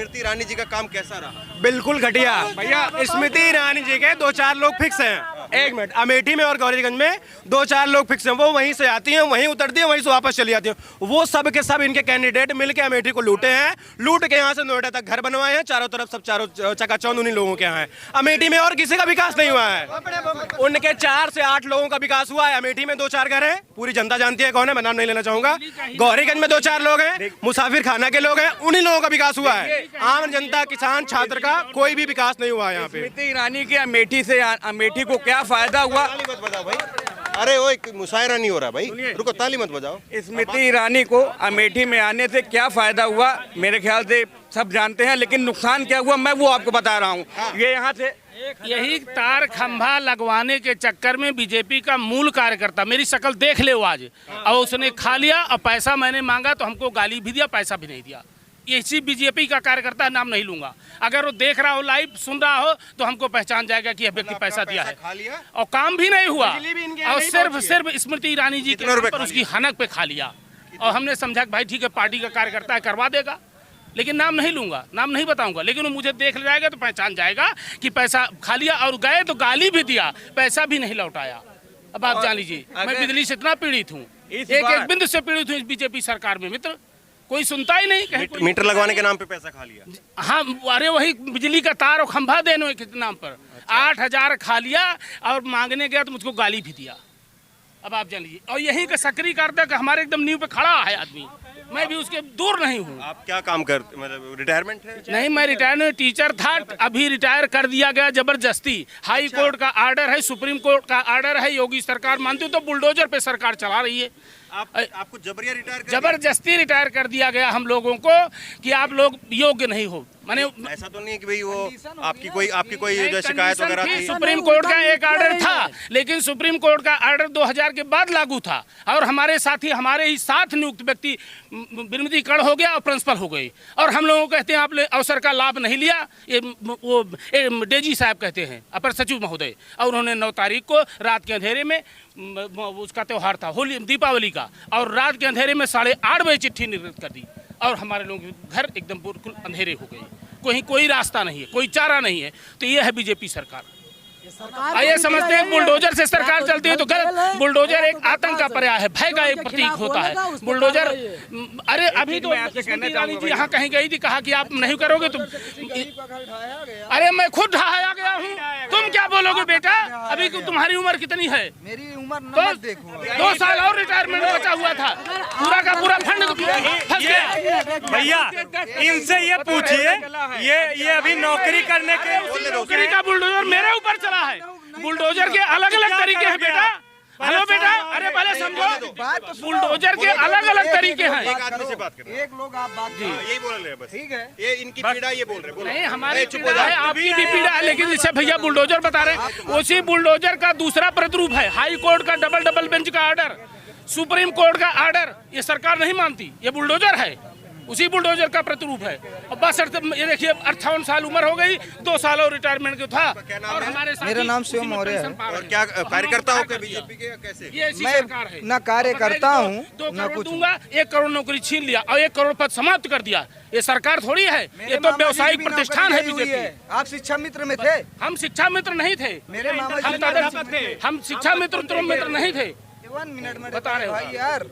स्मृति ईरानी जी का काम कैसा रहा? बिल्कुल घटिया भैया। स्मृति ईरानी जी के 2-4 लोग फिक्स हैं। एक मिनट, अमेठी में और गौरीगंज में 2-4 लोग फिक्स हैं। वो वहीं से आती हैं, वहीं उतरती हैं, वहीं से वापस चली जाती हैं। वो सब के सब इनके कैंडिडेट मिलके अमेठी को लूटे हैं। लूट के यहाँ से नोएडा तक घर बनवाए हैं। चारों तरफ सब चारों चकाचौंध उन्हीं लोगों के यहाँ है। अमेठी में और किसी का विकास नहीं हुआ है। उनके 4 से 8 लोगों का विकास हुआ है। अमेठी में 2-4 घर हैं, पूरी जनता जानती है कौन है, मैं नाम नहीं लेना चाहूंगा। गौरीगंज में 2-4 लोग हैं, मुसाफिर खाना के लोग हैं, उन्हीं लोगों का विकास हुआ है। आम जनता, किसान, छात्र का कोई भी विकास नहीं हुआ है यहाँ पे। स्मृति ईरानी के अमेठी से अमेठी को क्या फायदा हुआ? मत बजाओ भाई, अरे वो एक मुशायरा नहीं हो रहा भाई, रुको, ताली मत बजाओ। स्मृति ईरानी को अमेठी में आने से क्या फायदा हुआ मेरे ख्याल से सब जानते हैं, लेकिन नुकसान क्या हुआ मैं वो आपको बता रहा हूँ। ये यहाँ से यही तार खंभा लगवाने के चक्कर में बीजेपी का मूल कार्यकर्ता, मेरी शक्ल देख ले आज, और उसने खा लिया और पैसा मैंने मांगा तो हमको गाली भी दिया, पैसा भी नहीं दिया। इसी बीजेपी का कार्यकर्ता, नाम नहीं लूंगा, अगर वो देख रहा हो, लाइव सुन रहा हो तो हमको पहचान जाएगा कि यह व्यक्ति पैसा दिया है और काम भी नहीं हुआ, और सिर्फ स्मृति ईरानी जी के नाम पर उसकी हनक पे खा लिया। और हमने समझा कि भाई ठीक है, पार्टी का कार्यकर्ता है, करवा देगा, लेकिन नाम नहीं लूंगा, नाम नहीं बताऊंगा, लेकिन वो मुझे देख जाएगा तो पहचान जाएगा कि पैसा खा लिया। और गए तो गाली भी दिया, पैसा भी नहीं लौटाया। अब आप जान लीजिए, मैं बिजली से इतना पीड़ित हूँ, एक बिंदु से पीड़ित हूँ इस बीजेपी सरकार में। मित्र, कोई सुनता ही नहीं। मीटर लगवाने के नाम पे पैसा खा लिया। हाँ, अरे वही बिजली का तार और खंभा देने के नाम पर 8,000 खा लिया, और मांगने गया तो मुझको गाली भी दिया। अब आप जान लीजिए, और यही का सक्रिय करता हमारे एकदम नींव पे खड़ा है आदमी, मैं भी उसके दूर नहीं हूँ। आप क्या काम करते, मतलब रिटायरमेंट है? नहीं, मैं रिटायरमेंट टीचर था, अभी रिटायर कर दिया गया जबरदस्ती। हाई कोर्ट का आर्डर है, सुप्रीम कोर्ट का आर्डर है, योगी सरकार मानती हो तो बुलडोजर पे सरकार चला रही है। आपको जबरिया रिटायर जबरदस्ती रिटायर कर दिया गया हम लोगों को कि आप लोग योग्य नहीं हो। माने ऐसा तो नहीं है कि भाई वो आपकी कोई जो शिकायत वगैरह थी? सुप्रीम कोर्ट का एक आर्डर था, लेकिन सुप्रीम कोर्ट का आर्डर 2000 के बाद लागू था, और हमारे साथी, हमारे ही साथ नियुक्त व्यक्ति विमुद्रीकरण हो गया और प्रिंसिपल हो गए, और हम लोगों को कहते हैं आपने अवसर का लाभ नहीं लिया। वो डेजी साहब कहते हैं, अपर सचिव महोदय, और उन्होंने 9 तारीख को रात के अंधेरे में, उसका त्यौहार था होली, दीपावली का, और रात के अंधेरे में 8:30 बजे चिट्ठी निर्गत कर दी, और हमारे लोगों के घर एकदम बिल्कुल अंधेरे हो गए। कोई रास्ता नहीं है, कोई चारा नहीं है। तो ये है बीजेपी सरकार। ये समझते हैं बुलडोजर से सरकार चलती है तो गलत। बुलडोजर एक आतंक का पर्याय है, भय का एक प्रतीक होता है बुलडोजर। अरे अभी तो ईरानी जी यहाँ कहीं गई थी, कहा कि आप नहीं करोगे तो, अरे मैं खुद ढहाया गया हूँ, तुम क्या बोलोगे बेटा? अभी तुम्हारी उम्र कितनी है? मेरी उम्र 2 साल और रिटायरमेंट बचा हुआ था, पूरा का पूरा फंड फंस गया। भैया इनसे ये पूछिए, ये अभी नौकरी करने के, नौकरी का बुलडोजर मेरे ऊपर चला है। बुलडोजर के अलग अलग तरीके हैं बेटा। हेलो बेटा, अरे पहले समझो, बुलडोजर के अलग अलग तरीके हैं। एक आदमी से बात करना, एक लोग आप बात यही बोल रहे हैं बस, ठीक है, ये इनकी पीड़ा, ये बोल रहे हैं। नहीं, हमारी पीड़ा है, आपकी भी पीड़ा है, लेकिन इसे भैया बुलडोजर बता रहे हैं। उसी बुलडोजर का दूसरा प्रतिरूप है हाई कोर्ट का डबल बेंच का आर्डर, सुप्रीम कोर्ट का आर्डर। ये सरकार नहीं मानती, ये बुलडोजर है, उसी बुलडोजर का प्रतिरूप है। और बस ये देखिए, 58 साल उम्र हो गई, 2 साल और रिटायरमेंट को था। और हमारे मेरा नाम शिव मौर्य है। और क्या कार्यकर्ता हो बीजेपी के? कैसे? ये ऐसी सरकार है। न कार्यकर्ता हूँ, 2 करोड़ दूंगा, 1 करोड़ नौकरी छीन लिया और 1 करोड़ पद समाप्त कर दिया। ये सरकार थोड़ी है, ये तो व्यवसायिक प्रतिष्ठान है बीजेपी। आप शिक्षा मित्र में थे? हम शिक्षा मित्र नहीं थे, मेरे मामा हम शिक्षा मित्र नहीं थे। 1 मिनट में बता रहे हो भाई यार,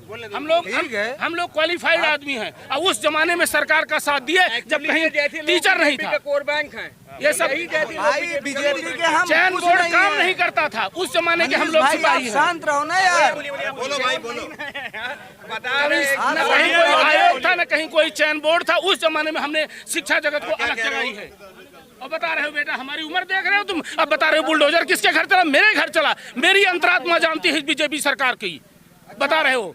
हम लोग क्वालिफाइड आदमी हैं, और उस जमाने में सरकार का साथ दिए जब कहीं टीचर नहीं था। कोर बैंक है, ये सब बीजेपी के हम चैन बोर्ड काम नहीं करता था उस जमाने के हम लोग सिपाही हैं। शांत रहो ना यार, बोलो भाई, बोलो। न कहीं कोई आयोग था, न कहीं कोई चैन बोर्ड था। उस जमाने में हमने शिक्षा जगत को अलग जगाई है। और बता रहे हो बेटा, हमारी उम्र देख रहे हो तुम, अब बता रहे हो बुलडोजर किसके घर चला? मेरे घर चला। मेरी अंतरात्मा जानती है बीजेपी सरकार की। बता रहे हो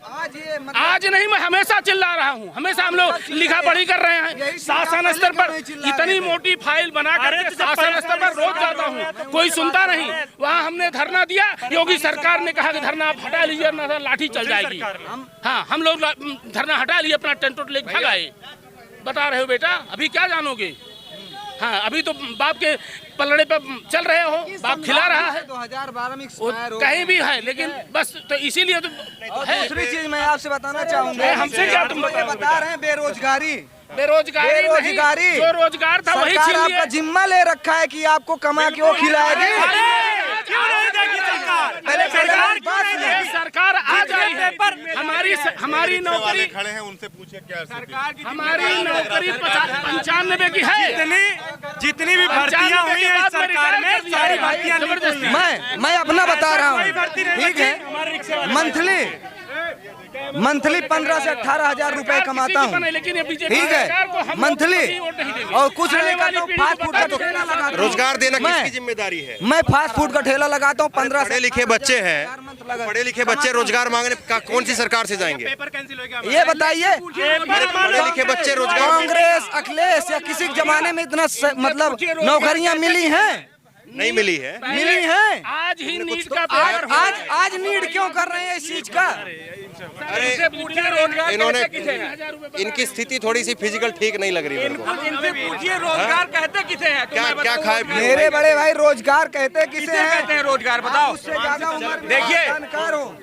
आज नहीं, मैं हमेशा चिल्ला रहा हूँ, हमेशा हम लोग लिखा पढ़ी कर रहे हैं। शासन स्तर पर इतनी मोटी फाइल बना कर शासन स्तर पर रोज जाता हूँ, कोई सुनता नहीं। वहाँ हमने धरना दिया, योगी सरकार ने कहा कि धरना आप हटा लीजिए, ना लाठी चल जाएगी। हाँ, हम लोग धरना हटा लिए, अपना टेंट लेके भाग आए। बता रहे हो बेटा, अभी क्या जानोगे? हाँ, अभी तो बाप के पलड़े पे चल रहे हो, बाप खिला रहा है। 2012 में वो एक्सपायर हो कहीं भी है, लेकिन बस तो इसीलिए तो और है। दूसरी चीज मैं आपसे बताना चाहूंगा, हमसे क्या तुम ये बता रहे हैं बेरोजगारी बेरोजगारी नहीं, जो रोजगार था वही सरकार छीन आपका लिया। जिम्मा ले रखा है कि आपको कमा के वो खिलाएगी। पहले सरकार बात सुनिए। सरकार आ जाए हमारी नौकरी खड़े हैं उनसे पूछिए क्या हमारी नौकरी 95 की है। जितनी भी भर्तियां हुई है सरकार में, सारी भर्तियां जबरदस्ती। मैं अपना बता रहा हूँ, ठीक है। मंथली 15 से 18 हजार रुपए कमाता हूँ, लेकिन ये बीजेपी ठीक सरकार को है, हम मंथली। और कुछ नहीं करता हूँ, फास्ट फूड का ठेला लगाता हूँ। रोजगार देना किसकी मैं जिम्मेदारी है? मैं फास्ट फूड का ठेला लगाता हूँ। 15 पढ़े लिखे बच्चे हैं, पढ़े लिखे बच्चे रोजगार मांगने कौन सी सरकार से जाएंगे? ये बताइए, पढ़े लिखे बच्चे रोजगार कांग्रेस अखिलेश या किसी के जमाने में इतना मतलब नौकरियां मिली हैं? नहीं मिली है। मिली हैं। आज ही नीट का पेपर आज नीड क्यों कर रहे हैं इस चीज का? अरे इन्होंने इनकी स्थिति थोड़ी सी फिजिकल ठीक नहीं लग रही मेरे को। इनसे पूछिए रोजगार कहते किसे हैं? क्या क्या खाए पिए? मेरे बड़े भाई रोजगार कहते किसे किसे कहते हैं रोजगार, बताओ। उससे ज्यादा उम्र में देखिए, जानकार हो।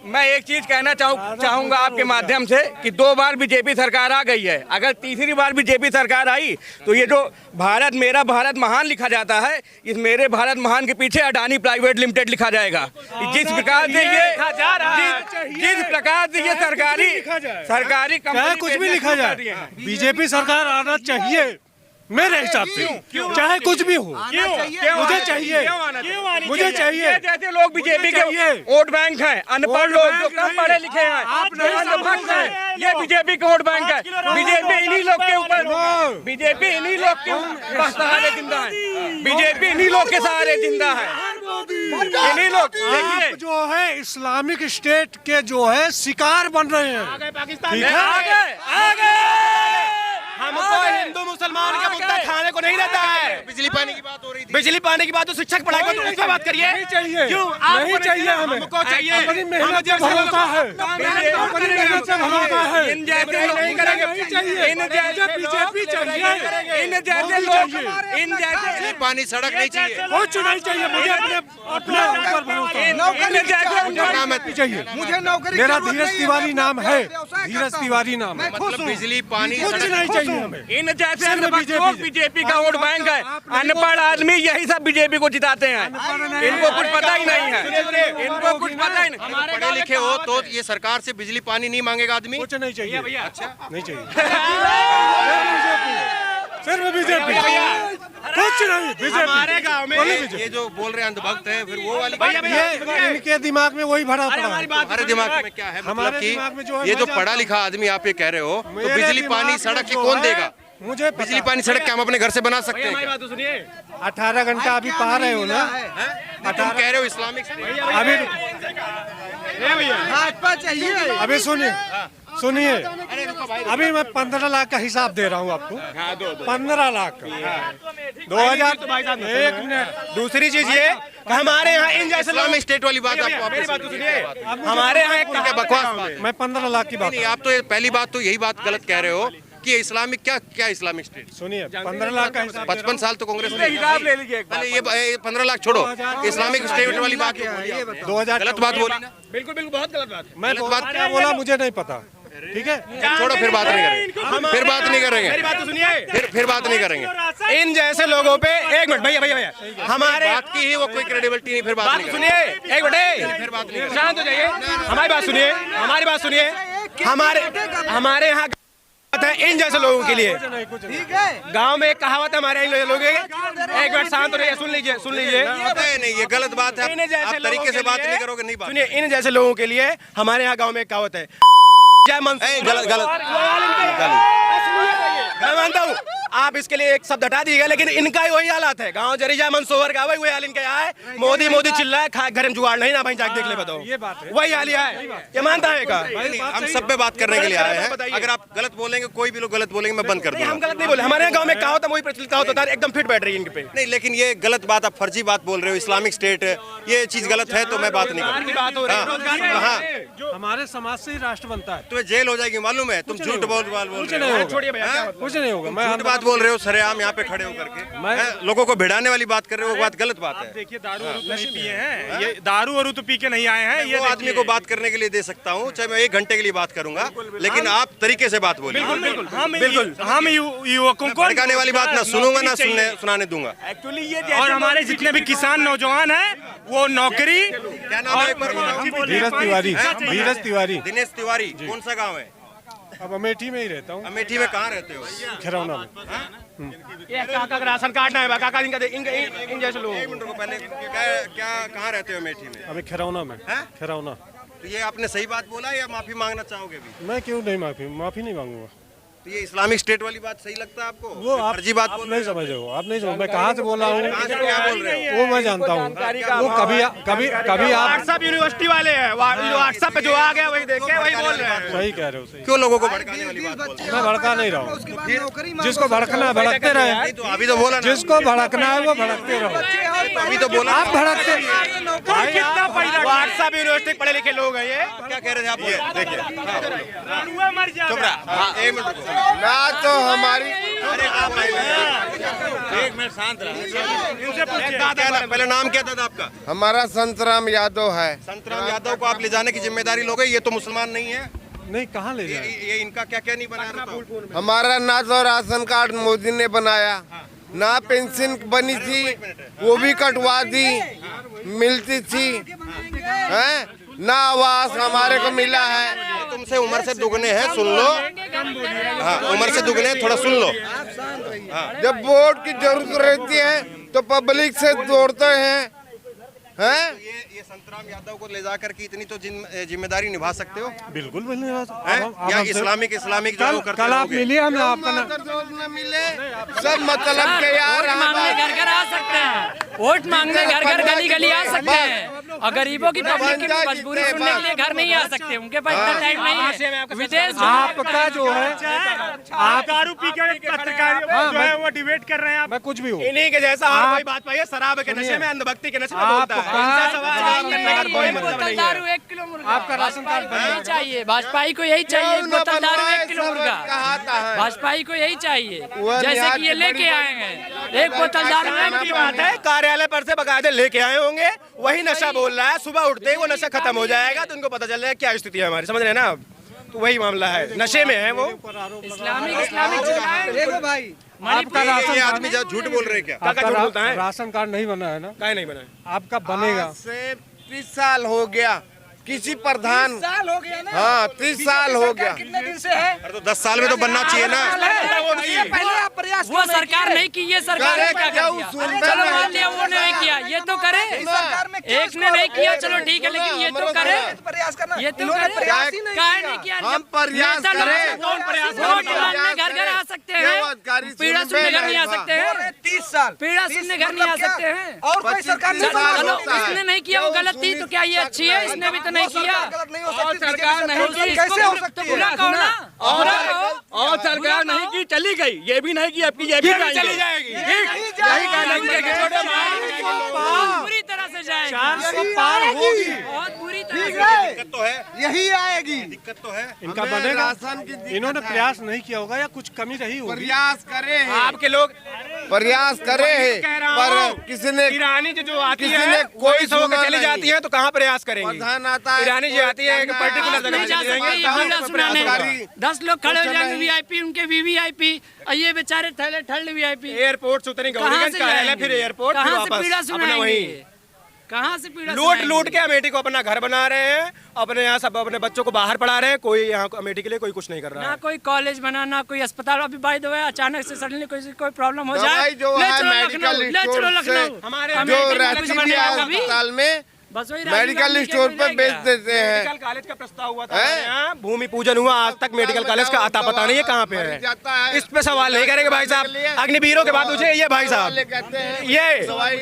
मैं एक चीज कहना चाहूंगा आपके माध्यम से कि 2 बार बीजेपी सरकार आ गई है। अगर तीसरी बार बीजेपी सरकार आई तो ये जो भारत मेरा भारत महान लिखा जाता है, इस मेरे भारत महान के पीछे अडानी प्राइवेट लिमिटेड लिखा जाएगा। जिस प्रकार से जिस प्रकार से ये सरकारी कंपनी कुछ भी लिखा जाए, बीजेपी सरकार आना चाहिए मेरे हिसाब से, चाहे कुछ भी हो। मुझे चाहिए, मुझे चाहिए। जैसे लोग बीजेपी के वोट बैंक हैं, अनपढ़ लोग जो कम पढ़े लिखे हैं, अंधभक्त हैं, ये बीजेपी के वोट बैंक है। बीजेपी इन्हीं लोग के ऊपर, बीजेपी इन्हीं लोग के सहारे जिंदा है, बीजेपी इन्हीं लोग के सहारे जिंदा है। इन्हीं लोग देखिए जो है इस्लामिक स्टेट के जो है शिकार बन रहे हैं। पाकिस्तान आगे हमको हिंदू मुसलमान का मुद्दा खाने को नहीं रहता है। बिजली पानी की बात हो रही थी। बिजली पानी की बात तो शिक्षक पढ़ाई को, तो उस पर बात करिए। नहीं चाहिए, क्यों नहीं चाहिए? हमें हमको चाहिए, अपनी मेहनत से भरोसा है, अपनी मेहनत से भरोसा है। इन जैसे नहीं करेंगे, नहीं चाहिए। इन जैसे बीजेपी चाहिए, इन जैसे लोग, इन जैसे बिजली पानी सड़क नहीं चाहिए। कुछ नहीं चाहिए मुझे, अपने ऊपर भरोसा है। नाम है चाहिए मुझे नौकरी मेरा धीरज तिवारी नाम है, धीरज तिवारी नाम है। मतलब बिजली पानी कुछ सड़क नहीं चाहिए हमें। इन जैसे लोग बीजेपी का वोट बैंक है। अनपढ़ आदमी यही सब बीजेपी को जिताते हैं। इनको कुछ पता ही नहीं है, इनको कुछ पता ही नहीं। पढ़े लिखे हो तो ये सरकार से बिजली पानी नहीं मांगेगा आदमी? कुछ नहीं चाहिए भैया, अच्छा नहीं चाहिए। सिर्फ बीजेपी, कुछ नहीं। बीजेपी हमारे गांव में ये जो बोल रहे हैं अंधभक्त है, फिर वो वाली ये इनके दिमाग में वही भरा पड़ा है। हमारे दिमाग में क्या है? मतलब हमारे कि दिमाग में जो है ये जो मैं पढ़ा जानता लिखा आदमी आप ये कह रहे हो, तो मेरे बिजली दिमाग पानी में सड़क की जो कौन है, देगा? मुझे बिजली पानी सड़क क्या हम अपने घर से बना सकते हैं क्या? 18 घंटा अभी पा रहे हो ना। तुम कह रहे हो इस्लामिक अभी भाजपा चाहिए। अभी सुनिए, अभी मैं 15 लाख का हिसाब दे रहा हूँ आपको। 15 लाख का 2000। एक मिनट, दूसरी चीज ये हमारे यहाँ इन जैसे इस्लामिक स्टेट वाली बात आपको मेरी बात तो सुनिए। हमारे यहाँ एक क्या बकवास बात? मैं 15 लाख की बात नहीं, आप तो पहली बात तो यही बात गलत कह रहे हो कि इस्लामिक क्या इस्लामिक स्टेट? सुनिए, 15 लाख का हिसाब 55 साल तो कांग्रेस ने हिसाब ले लीजिए एक बार। पहले ये 15 लाख छोड़ो, इस्लामिक स्टेट वाली बात 2000 गलत बात बोली ना। बिल्कुल बहुत गलत बात है। मैं बात क्या बोला मुझे नहीं पता, ठीक है? छोड़ो, फिर बात नहीं करेंगे, फिर बात नहीं करेंगे, मेरी बात तो सुनिए, फिर बात नहीं करेंगे। इन जैसे लोगों पे एक मिनट भैया हमारे बात की ही वो कोई क्रेडिबिलिटी नहीं, फिर बात बात नहीं सुनिए, एक मिनट फिर बात नहीं शांत हो जाइए। हमारी बात सुनिए, हमारी बात सुनिए। हमारे यहाँ है इन जैसे लोगों के लिए, ठीक है। गांव में एक कहावत है हमारे यहाँ लोग, एक मिनट शांत हो रहिए, सुन लीजिए। नहीं, ये गलत बात है। आप तरीके से बात नहीं करोगे, नहीं बात। सुनिए, इन जैसे लोगों के लिए हमारे यहाँ गांव में एक कहावत है, जय मंसूर। गलत मैं मानता हूँ आप इसके लिए एक शब्द हटा दिएगा, लेकिन इनका ही वही हालात है। गांव जरीजा मंसूर का वही हाल इनका है। मोदी चिल्लाए, खा घर में जुगाड़ नहीं ना भाई, जाके देख ले, बताओ। ये बात है, वही हाल है। ये मानता है का? हम सब पे बात करने के लिए आए हैं। अगर आप गलत बोलेंगे, कोई भी लोग गलत बोलेंगे, मैं बंद कर दूंगा। हम गलत नहीं बोले, हमारे यहाँ गाँव में कहावत है, वही प्रचलित कहावत है, एकदम फिट बैठ रही है इनके पे। नहीं, लेकिन ये गलत बात, आप फर्जी बात बोल रहे हो। इस्लामिक स्टेट ये चीज गलत है, तो मैं बात नहीं करूँगा। हाँ, हमारे समाज से ही राष्ट्र बनता है। तुम्हें जेल हो जाएगी, मालूम है? तुम झूठ बोल कुछ नहीं होगा, कुछ नहीं होगा। मैं झूठ बात बोल रहे हो सरेआम यहाँ पे खड़े होकर के, लोगों को भिड़ाने वाली बात कर रहे हो, वो बात गलत बात है। देखिए दारू वारू तो नहीं पिए हैं, ये दारू वारू तो पी के नहीं आए हैं। ये आदमी को बात करने के लिए दे सकता हूँ, चाहे मैं 1 घंटे के लिए बात करूंगा, लेकिन आप तरीके से बात बोलिए। बिल्कुल हम युवकों को भड़काने वाली बात ना सुनूंगा ना सुनाने दूंगा। एक्चुअली ये और हमारे जितने भी किसान नौजवान हैं वो नौकरी। क्या नाम है एक बार बताओ? धीरज तिवारी। धीरज तिवारी। दिनेश तिवारी। कौन सा गाँव है? अब अमेठी में ही रहता हूँ। अमेठी में कहाँ रहते हो? खिरौना में। ये काका का राशन कार्ड है, काका इन जैसे लोग। 1 मिनट को पहले क्या कहाँ रहते हो अमेठी में? अभी खिरौना में। खिरौना। तो ये आपने सही बात बोला या माफी मांगना चाहोगे भी? मैं क्यों नहीं माफी नहीं मांगूंगा। तो ये इस्लामिक स्टेट वाली बात सही लगता है आपको? वो आप फर्जी बात आप बोल नहीं समझ रहे हो, आप नहीं समझ। मैं कहाँ से बोल रहा हूँ, कहाँ से क्या बोल रहे हो? वो मैं जानता हूँ। वो कभी आप व्हाट्सएप यूनिवर्सिटी वाले हैं, व्हाट्सएप पे जो आ गया वही देख के वही बोल रहे हैं। सही कह रहे हो, सही। क्यों लोगों को भड़काने वाली बात बोलते हैं? मैं भड़का नहीं रहा हूँ। जिसको भड़कना है भड़कते रहे। तो अभी तो बोला ना। जिसको भड़कना है वो भड़कते रहो। अभी तो बोला आप भड़कते। व्हाट्सएप यूनिवर्सिटी पढ़े लिखे लोग हैं ये। क्या कह रहे थे आप? ये देखिए चुप रहा। 1 मिनट रुको। ना तो हमारी एक मिनट शांत रहा। पहले नाम क्या था आपका? हमारा संतराम यादव है। संतराम यादव को आप ले जाने की जिम्मेदारी लोगे? ये तो मुसलमान नहीं है। नहीं, कहाँ ले जाए? ये इनका क्या क्या नहीं बना? हमारा ना तो राशन कार्ड मोदी ने बनाया, ना पेंशन बनी थी वो भी कटवा दी, मिलती थी हैं, ना आवास हमारे को मिला है। तुमसे उम्र से दुगने हैं, सुन लो। हाँ, उम्र से दुगने हैं, थोड़ा सुन लो। जब वोट की जरूरत रहती है तो पब्लिक से दौड़ते हैं। ये संतराम यादव को ले जाकर के इतनी तो जिम्मेदारी निभा सकते हो? बिल्कुल या इस्लामिक जो करते कल आप मिलिए, हम आपका न मिले सब मतलब के यार घर घर आ सकते हैं, वोट मांगने घर घर गली गली आ सकते हैं, और गरीबों की पब्लिक की मजबूरी सुनने के लिए घर नहीं आ सकते, उनके पास इतना टाइम नहीं है। विदेश आपका जो है, आप दारू पी कर पत्रकार जो है वो डिबेट कर रहे हैं। मैं कुछ भी हूँ इन्हीं के जैसा। और कोई बात पाइए, शराब के नशे में, अंधभक्ति के नशे में बोलता है। बोतल दारू 1 किलो मुर्गा। आपका राशन कार्ड यही चाहिए, भाजपाई को यही चाहिए। बोतल दारू 1 किलो मुर्गा, भाजपाई को यही चाहिए। जैसे कि ये लेके आए हैं 1 बोतल दारू। की बात है, कार्यालय पर से बकायदे लेके आए होंगे, वही नशा बोल रहा है। सुबह उठते ही वो नशा खत्म हो जाएगा तो उनको पता चल जाएगा क्या स्थिति है हमारी, समझ रहे हैं ना? तो वही मामला है, नशे में है वो। इस्लामिक देखो भाई, आपका ये आदमी झूठ बोल रहे हैं क्या? राशन कार्ड नहीं बना है ना? क्या नहीं बना है? आपका बनेगा। से 30 साल हो गया किसी प्रधान। साल हो गया ना। हाँ 30 साल हो गया। कितने दिन से है? अरे तो 10 साल में तो बनना चाहिए ना। पहले आप प्रयास वो सरकार नहीं की, ये सरकार ने क्या कर दिया? चलो मान लिया वो नहीं किया, ये तो करे। सरकार में एक ने नहीं किया, चलो ठीक है, लेकिन ये तो करे, प्रयास करना। ये तो इन्होंने करे। प्रयास ही काहे नहीं किया? हम प्रयास नेता लोग करें। कौन प्रयास? वोट मांगने घर घर आ सकते हैं, पीड़ा सुनने घर नहीं आ सकते हैं। 30 साल पीड़ा सुनने घर नहीं आ सकते हैं। और कोई सरकार नहीं बना। चलो इसने नहीं किया, वो गलत थी, तो क्या ये अच्छी है? इसने भी तो नहीं किया। गलत नहीं हो सकती। और सरकार नहीं की, कैसे हो सकती है? पूरा कहो ना, पूरा कहो। और सरकार नहीं की, चली गई। ये भी नहीं की, अब की ये भी चली जाएगी। पूरी तरह से जाएगी, 400 पार होगी। बहुत बुरी तरह से। दिक्कत तो है, यही आएगी। दिक्कत तो है। इनका हमें बनेगा। राशन की दिक्कत इन्होंने है। प्रयास नहीं किया होगा या कुछ कमी रही होगी। प्रयास करे हैं, आपके लोग प्रयास करे हैं, पर किसी ने ईरानी जो आती किसी है ने कोई सो के सुना चली नहीं। जाती है तो कहाँ प्रयास करेंगी? प्रधान आता है, ईरानी जी आती है एक पर्टिकुलर जगह नहीं पे जा चली सकते, जाएंगी। ये पीड़ा सुनाने। सरकारी 10 लोग खड़े हो जाएंगे वीआईपी, उनके वीवीआईपी, और ये बेचारे थैले ठल्ड वीआईपी। एयरपोर्ट से उतरेंगे, कहाँ गौरीगंज से कार्यालय, जाएंगे? फिर एयरपोर्ट, फिर कहाँ से वापस पीड़ा अपना सुनाएंगे? वही कहाँ से पीड़ा लूट सुनाएंगे? लूट के अमेठी को अपना घर बना रहे हैं, अपने यहाँ सब अपने बच्चों को बाहर पढ़ा रहे हैं। कोई यहाँ अमेठी के लिए कोई कुछ नहीं कर रहा ना है। कोई कॉलेज बना, ना कोई अस्पताल। अभी बाय द वे अचानक से सडनली कोई प्रॉब्लम हो दवाई जाए, जो ले है चलो मेडिकल लखनऊ, ले स्टोर चलो से लखनऊ। हमारे जो अमेठी में रहती कुछ है बनेगा कभी? अस्पताल में बस वही राजीव मेडिकल गांधी के स्टोर मिल पे बेच जाएगा। देते हैं। मेडिकल कॉलेज का प्रस्ताव हुआ था हमारे यहाँ, भूमि पूजन हुआ, आज तक मेडिकल कॉलेज का आता पता नहीं है कहाँ पे है। जाता है। इस पे सवाल नहीं करेंगे भाई साहब। अग्निवीरों के बाद पूछे ये भाई साहब, कहते हैं ये दवाई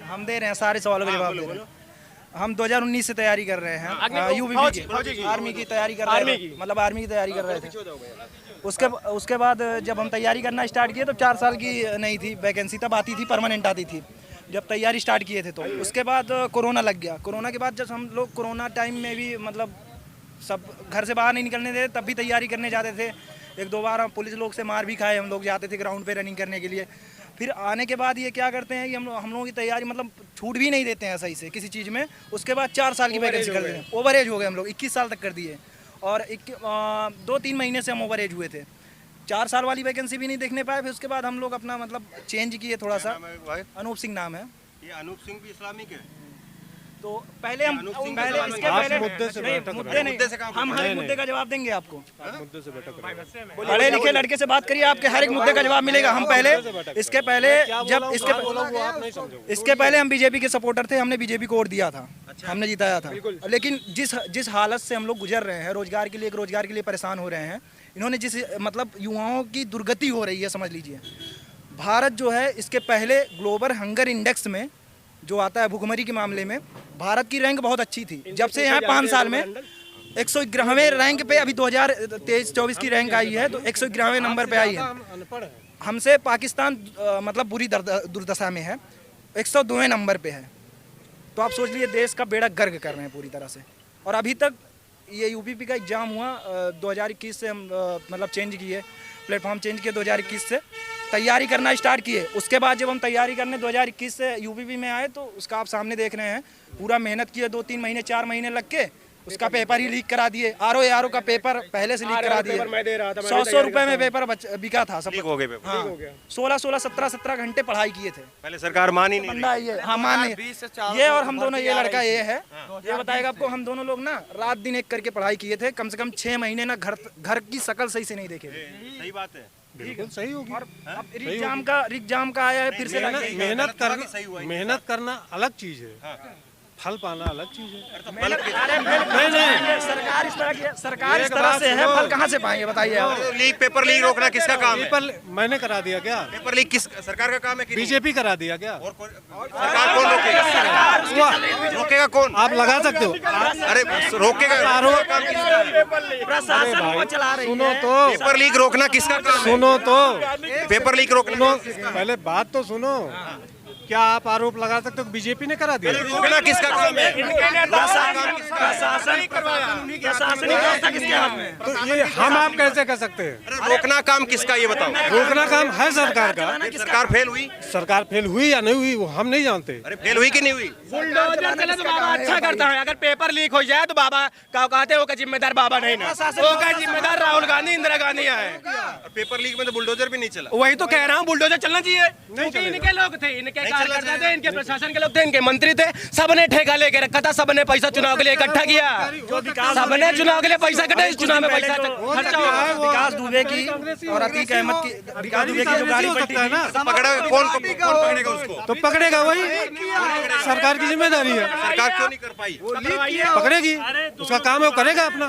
हम दे रहे हैं, सारे सवालों के जवाब दे रहे हैं। हम 2019 से तैयारी कर रहे हैं, यूपीपी की आर्मी की तैयारी कर रहे थे, मतलब आर्मी की तैयारी कर रहे थे। उसके बाद जब हम तैयारी करना स्टार्ट किए तो 4 साल की नहीं थी वैकेंसी, तब आती थी, परमानेंट आती थी जब तैयारी स्टार्ट किए थे। तो उसके बाद कोरोना लग गया। कोरोना के बाद जब हम लोग कोरोना टाइम में भी मतलब सब घर से बाहर नहीं निकलने थे, तब भी तैयारी करने जाते थे। एक दो बार हम पुलिस लोग से मार भी खाए, हम लोग जाते थे ग्राउंड पे रनिंग करने के लिए। फिर आने के बाद ये क्या करते हैं कि हम लोगों की तैयारी मतलब छूट भी नहीं देते हैं सही से किसी चीज़ में। उसके बाद 4 साल की वैकेंसी कर देते हैं, ओवर एज हो गए हम लोग, 21 साल तक कर दिए। और 2-3 महीने से हम ओवर एज हुए थे, 4 साल वाली वैकेंसी भी नहीं देखने पाए। फिर उसके बाद हम लोग अपना मतलब चेंज किए थोड़ा सा। अनूप सिंह नाम है। ये अनूप सिंह भी इस्लामिक है। तो पहले हम पहले इसके पहले मुद्दे नहीं, हम हर एक मुद्दे का जवाब देंगे आपको। पढ़े लिखे लड़के से बात करिए, आपके हर एक मुद्दे का जवाब मिलेगा। हम पहले इसके पहले हम बीजेपी के सपोर्टर थे, हमने बीजेपी को वोट दिया था, हमने जिताया था। लेकिन जिस हालत से हम लोग गुजर रहे हैं, रोजगार के लिए परेशान हो रहे हैं, इन्होंने जिस मतलब युवाओं की दुर्गति हो रही है, समझ लीजिए। भारत जो है इसके पहले ग्लोबल हंगर इंडेक्स में जो आता है भूखमरी के मामले में, भारत की रैंक बहुत अच्छी थी। जब से यहाँ 5 साल में 111वें रैंक पे अभी 2023-24 की रैंक आई है, तो 111वें नंबर पे आई है। हमसे पाकिस्तान मतलब बुरी दुर्दशा में है, 102वें नंबर पे है। तो आप सोच लीजिए देश का बेड़ा गर्क कर रहे हैं पूरी तरह से। और अभी तक ये यूपीपी का एग्ज़ाम हुआ 2021 से हम मतलब चेंज किए, प्लेटफॉर्म चेंज किए 2021 से, तैयारी करना स्टार्ट किए। उसके बाद जब हम तैयारी करने 2021 से यूपीपी में आए, तो उसका आप सामने देख रहे हैं, पूरा मेहनत किए 2-3 महीने 4 महीने लग के उसका पेपर ही लीक करा दिए। आरओ का पेपर पहले से लीक करा दिए। 100 रुपए में पेपर बिका था, सब हो गए पेपर। हाँ, 16 17 घंटे पढ़ाई किए थे। पहले सरकार मान ही नहीं रही। हाँ मान ये, और हम दोनों, ये लड़का ये है, ये बताएगा आपको, हम दोनों लोग ना रात दिन एक करके पढ़ाई किए थे। कम से कम 6 महीने ना घर की शकल सही से नहीं देखे थे। सही बात है, बिल्कुल सही होगी। और अब रिग्जाम का आया है, फिर से मेहनत करना अलग चीज है, फल पाना अलग चीज है। सरकार इस तरह से है, फल कहाँ से पाएंगे बताइए आप। पेपर लीक रोकना किसका काम है? मैंने करा दिया क्या? पेपर लीक किस सरकार का काम है? बीजेपी करा दिया क्या? सरकार कौन रोकेगा? रोकेगा कौन? आप लगा सकते हो। अरे रोकेगा, प्रशासन चला रही है। सुनो तो, पेपर लीक रोकना किसका काम है? सुनो तो, पेपर लीक रोकना पहले बात तो सुनो। क्या आप आरोप लगा सकते हो बीजेपी ने करा दिया? रोकना किसका काम है? तो ये हम आप कैसे कर सकते हैं? रोकना काम किसका, ये बताओ। रोकना काम है सरकार का। सरकार फेल हुई? सरकार फेल हुई या नहीं हुई वो हम नहीं जानते। अरे फेल हुई कि नहीं हुई? बुलडोजर चले तो बाबा अच्छा करता है, अगर पेपर लीक हो जाए तो बाबा का कहते हो का जिम्मेदार बाबा नहीं ना, वो का जिम्मेदार राहुल गांधी, इंदिरा गांधी है। पेपर लीक में तो बुलडोजर भी नहीं चला। वही तो कह रहा हूँ, बुलडोजर चलना चाहिए। क्योंकि इनके लोग थे, इनके कार्यकर्ता थे, इनके प्रशासन के लोग थे, इनके मंत्री थे, सबने ठेका लेके रखा था, सबने पैसा चुनाव के लिए इकट्ठा किया, सबने चुनाव के लिए पैसा कटा, इस चुनाव में पैसा खर्चा हुआ है। विकास दुबे की और अतीक अहमद की, विकास दुबे की जो गाड़ी पलटी है ना, पकड़ा कौन पकड़ेगा उसको? तो पकड़ेगा वही, सरकार की जिम्मेदारी है। सरकार क्यों नहीं कर पाई? पकड़ेगी, उसका काम है वो करेगा अपना।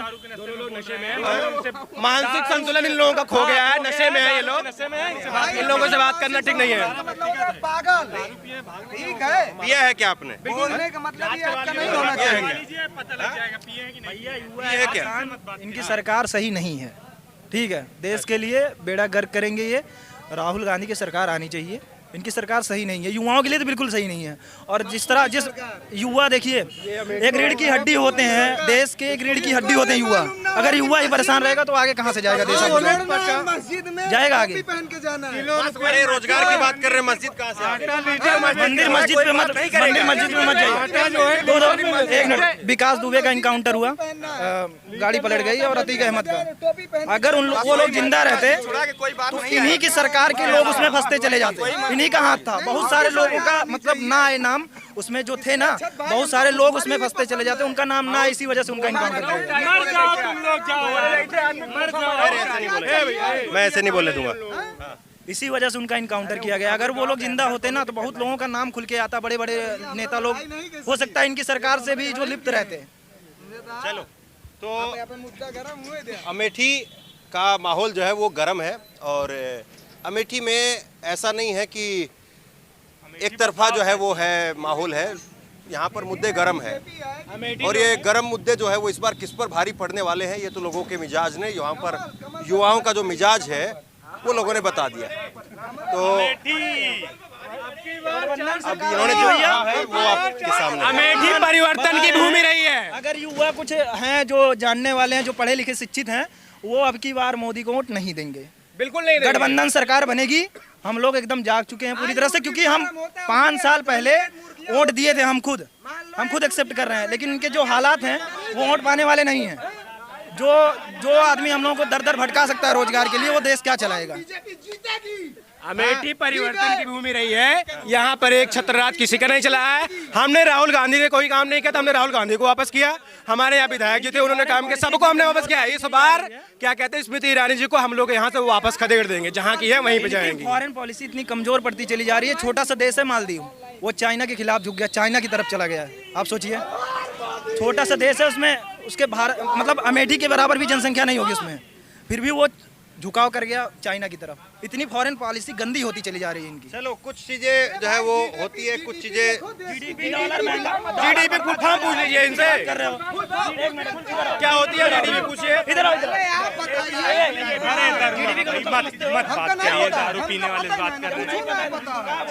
मानसिक संतुलन इन लोगों का खो गया है, नशे में है ये लोग, इन लोगों से बात करना ठीक नहीं है। ठीक है, पिया है क्या आपने? बोलने का मतलब ये आपका नहीं होना चाहिए। है क्या? इनकी सरकार सही नहीं है, ठीक है, देश के लिए बेड़ा गर्क करेंगे ये। राहुल गांधी की सरकार आनी चाहिए, इनकी सरकार सही नहीं है, युवाओं के लिए तो बिल्कुल सही नहीं है। और जिस युवा देखिए, एक रीढ़ की हड्डी होते हैं देश के, एक रीढ़ की हड्डी होते हैं युवा। अगर युवा ही परेशान रहेगा तो आगे कहाँ से जाएगा देश? जाएगा आगे। अरे रोजगार की बात कर रहे हैं, मस्जिद कहाँ से? मंदिर मस्जिद पे मत जाइए। एक मिनट, विकास दुबे का इनकाउंटर हुआ, गाड़ी पलट गई, और अतीक अहमद का। अगर वो लोग जिंदा रहते तो इन्हीं की सरकार के लोग उसमें फंसते चले जाते, इन्हीं का हाथ था। बहुत सारे लोगों का मतलब ना आए नाम उसमें जो थे ना, बहुत सारे लोग उसमें फंसते चले जाते, उनका नाम ना, इसी वजह से उनका इनकाउंटर किया। मैं ऐसे नहीं बोलने दूंगा। इसी वजह से उनका इनकाउंटर किया गया। अगर वो लोग जिंदा होते ना तो बहुत लोगों का नाम खुल के आता, बड़े बड़े नेता लोग, हो सकता है इनकी सरकार से भी जो लिप्त रहते। चलो, तो अमेठी का माहौल जो है वो गर्म है, और अमेठी में ऐसा नहीं है कि एक तरफा जो है वो है माहौल है, यहाँ पर मुद्दे गर्म है। और ये गर्म मुद्दे जो है वो इस बार किस पर भारी पड़ने वाले हैं, ये तो लोगों के मिजाज ने, यहाँ पर युवाओं का जो मिजाज है वो लोगों ने बता दिया। तो अब इन्होंने जो किया है वो आपके सामने। अमेठी परिवर्तन की भूमि रही है। अगर युवा कुछ हैं जो जानने वाले हैं, जो पढ़े लिखे शिक्षित हैं, वो अब की बार मोदी को वोट नहीं देंगे। बिल्कुल नहीं देंगे। गठबंधन सरकार बनेगी। हम लोग एकदम जाग चुके हैं पूरी तरह से, क्योंकि हम 5 साल पहले वोट दिए थे। हम खुद एक्सेप्ट कर रहे हैं, लेकिन इनके जो हालात हैं वो वोट पाने वाले नहीं हैं। जो आदमी हम लोगों को दर दर भटका सकता है रोजगार के लिए, वो देश क्या चलाएगा। अमेठी परिवर्तन की भूमि रही है। यहाँ पर एक छत्रराज किसी का नहीं चला है। हमने राहुल गांधी ने कोई काम नहीं किया, तो हमने राहुल गांधी को वापस किया। हमारे यहाँ विधायक जी थे, उन्होंने काम किया, सबको हमने वापस किया। इस बार क्या कहते हैं, स्मृति ईरानी जी को हम लोग यहाँ से वापस खदेड़ देंगे, जहाँ की है वहीं पे जाएंगे। फॉरेन पॉलिसी इतनी कमजोर पड़ती चली जा रही है। छोटा सा देश है मालदीव, वो चाइना के खिलाफ झुक गया, चाइना की तरफ चला गया है। आप सोचिए, छोटा सा देश है, उसमें उसके भारत मतलब अमेठी के बराबर भी जनसंख्या नहीं होगी उसमें, फिर भी वो झुकाव कर गया चाइना की तरफ। इतनी फॉरेन पॉलिसी गंदी होती चली जा रही है इनकी। चलो कुछ चीजें जो है वो होती है, कुछ चीजें जीडीपी फुल फॉर्म पूछ लीजिए इनसे, क्या होती है जीडीपी पूछिए। दारू पीने वाले बात कर रहे हैं।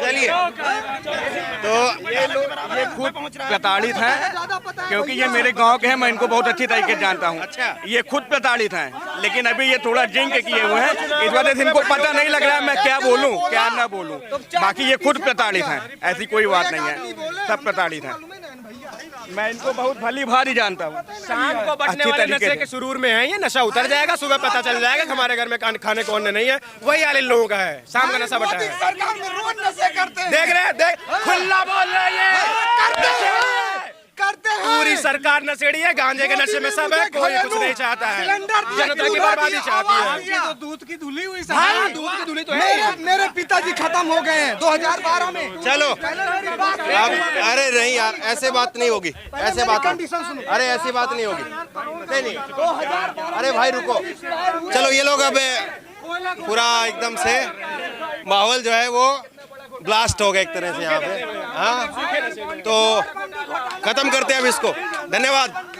चलिए, तो ये खुद प्रताड़ित हैं, क्योंकि ये मेरे गांव के हैं, मैं इनको बहुत अच्छी तरीके से जानता हूँ। अच्छा। ये खुद प्रताड़ित हैं, लेकिन अभी ये थोड़ा ड्रिंक किए हुए हैं, इस वजह से इनको पता नहीं लग रहा है मैं क्या बोलूं क्या ना बोलूं। बाकी ये खुद प्रताड़ित हैं, ऐसी कोई बात नहीं है, सब प्रताड़ित हैं। मैं इनको बहुत भली भारी जानता हूँ। शाम को बचने वाले नशे के सुरूर में है, ये नशा उतर जाएगा, सुबह पता चल जाएगा कि हमारे घर में खाने कौन ने नहीं है, वही हाल इन लोगों का है। शाम का नशा बटा है, देख रहे हैं, देख खुला बोल रहे हैं, पूरी सरकार नशेड़ी है, गांजे के नशे में सब है, कोई कुछ नहीं चाहता है, जनता की बर्बादी चाहती है। तो दूध की धुली हुई हाँ, दूध की धुली तो है। मेरे पिताजी खत्म हो गए हैं 2012 में। चलो अब, अरे नहीं यार, ऐसे बात नहीं होगी, ऐसे बात, अरे ऐसी बात नहीं होगी, नहीं, अरे भाई रुको। चलो ये लोग अब पूरा एकदम से माहौल जो है वो ब्लास्ट हो गया एक तरह से यहाँ पे। हाँ, तो खत्म करते हैं अब इसको। धन्यवाद।